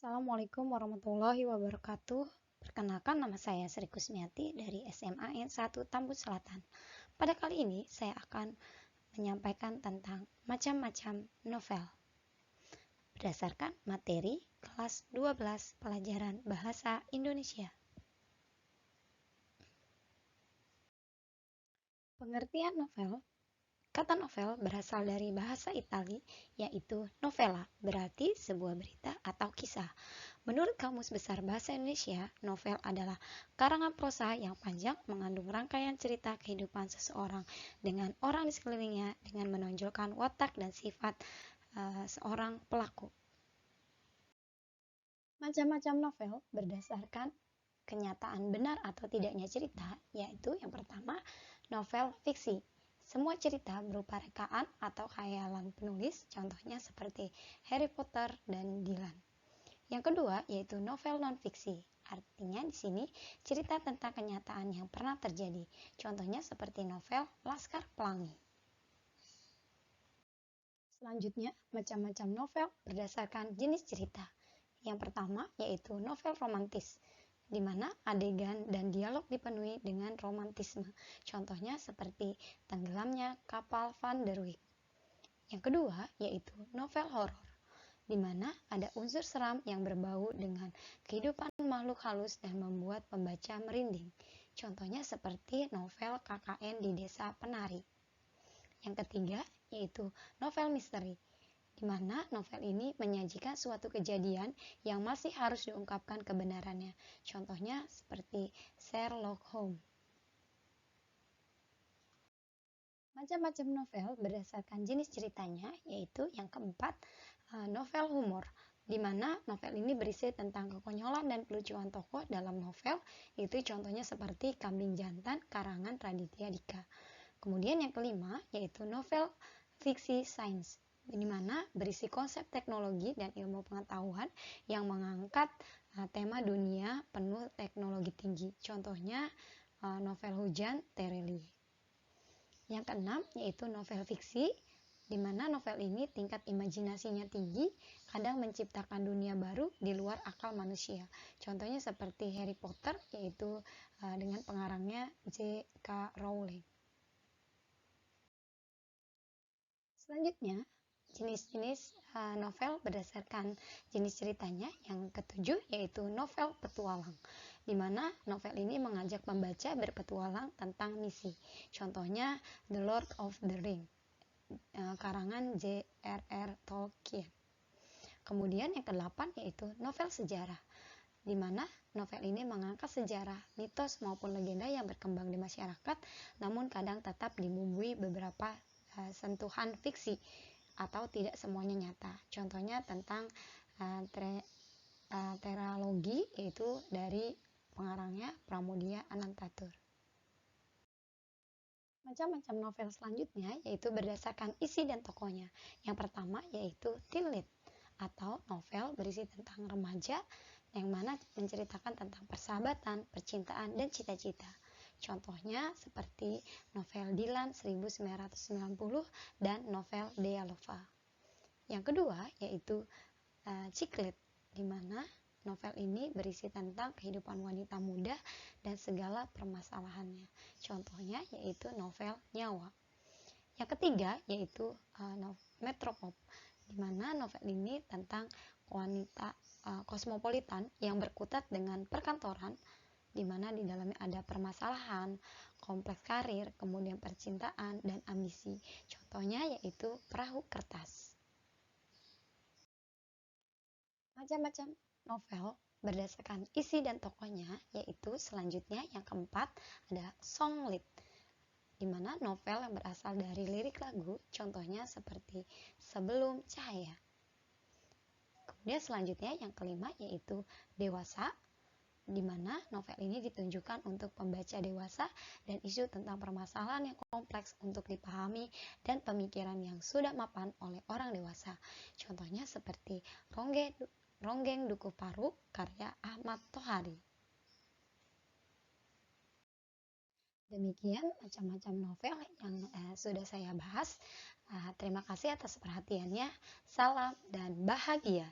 Assalamualaikum warahmatullahi wabarakatuh. Perkenalkan, nama saya Sri Kusmiati dari SMA N1 Tambun Selatan. Pada kali ini saya akan menyampaikan tentang macam-macam novel berdasarkan materi kelas 12 pelajaran Bahasa Indonesia. Pengertian novel. Kata novel berasal dari bahasa Itali, yaitu novella, berarti sebuah berita atau kisah. Menurut Kamus Besar Bahasa Indonesia, novel adalah karangan prosa yang panjang mengandung rangkaian cerita kehidupan seseorang dengan orang di sekelilingnya dengan menonjolkan watak dan sifat seorang pelaku. Macam-macam novel berdasarkan kenyataan benar atau tidaknya cerita, yaitu yang pertama, novel fiksi. Semua cerita berupa rekaan atau khayalan penulis, contohnya seperti Harry Potter dan Dylan. Yang kedua yaitu novel non-fiksi. Artinya di sini cerita tentang kenyataan yang pernah terjadi. Contohnya seperti novel Laskar Pelangi. Selanjutnya, macam-macam novel berdasarkan jenis cerita. Yang pertama yaitu novel romantis, di mana adegan dan dialog dipenuhi dengan romantisme. Contohnya seperti tenggelamnya kapal Van der Wijk. Yang kedua yaitu novel horor, di mana ada unsur seram yang berbau dengan kehidupan makhluk halus dan membuat pembaca merinding. Contohnya seperti novel KKN di Desa Penari. Yang ketiga yaitu novel misteri, di mana novel ini menyajikan suatu kejadian yang masih harus diungkapkan kebenarannya. Contohnya seperti Sherlock Holmes. Macam-macam novel berdasarkan jenis ceritanya, yaitu yang keempat, novel humor, di mana novel ini berisi tentang kekonyolan dan kelucuan tokoh dalam novel, itu contohnya seperti Kambing Jantan karangan Raditya Dika. Kemudian yang kelima yaitu novel fiksi sains, di mana berisi konsep teknologi dan ilmu pengetahuan yang mengangkat tema dunia penuh teknologi tinggi. Contohnya novel Hujan Terelie. Yang keenam yaitu novel fiksi, di mana novel ini tingkat imajinasinya tinggi, kadang menciptakan dunia baru di luar akal manusia. Contohnya seperti Harry Potter, yaitu dengan pengarangnya J.K. Rowling. Selanjutnya, jenis-jenis novel berdasarkan jenis ceritanya. Yang ketujuh yaitu novel petualang, di mana novel ini mengajak pembaca berpetualang tentang misi. Contohnya The Lord of the Rings, karangan J.R.R. Tolkien. Kemudian yang kedelapan yaitu novel sejarah, di mana novel ini mengangkat sejarah, mitos maupun legenda yang berkembang di masyarakat, namun kadang tetap dibumbui beberapa sentuhan fiksi atau tidak semuanya nyata. Contohnya tentang teralogi, yaitu dari pengarangnya Pramoedya Anantatur. Macam-macam novel selanjutnya yaitu berdasarkan isi dan tokohnya. Yang pertama yaitu teen lead, atau novel berisi tentang remaja yang mana menceritakan tentang persahabatan, percintaan, dan cita-cita. Contohnya seperti novel Dylan 1990 dan novel Dealova. Yang kedua yaitu chick lit, di mana novel ini berisi tentang kehidupan wanita muda dan segala permasalahannya. Contohnya yaitu novel Nyawa. Yang ketiga yaitu Metropop, di mana novel ini tentang wanita kosmopolitan yang berkutat dengan perkantoran, di mana di dalamnya ada permasalahan, kompleks karir, kemudian percintaan, dan ambisi. Contohnya yaitu Perahu Kertas. Macam-macam novel berdasarkan isi dan tokohnya, yaitu selanjutnya yang keempat ada song lead, di mana novel yang berasal dari lirik lagu, contohnya seperti Sebelum Cahaya. Kemudian selanjutnya yang kelima yaitu dewasa, di mana novel ini ditunjukkan untuk pembaca dewasa dan isu tentang permasalahan yang kompleks untuk dipahami dan pemikiran yang sudah mapan oleh orang dewasa. Contohnya seperti Ronggeng Dukuh Paru karya Ahmad Tohari. Demikian macam-macam novel yang sudah saya bahas. Terima kasih atas perhatiannya. Salam dan bahagia.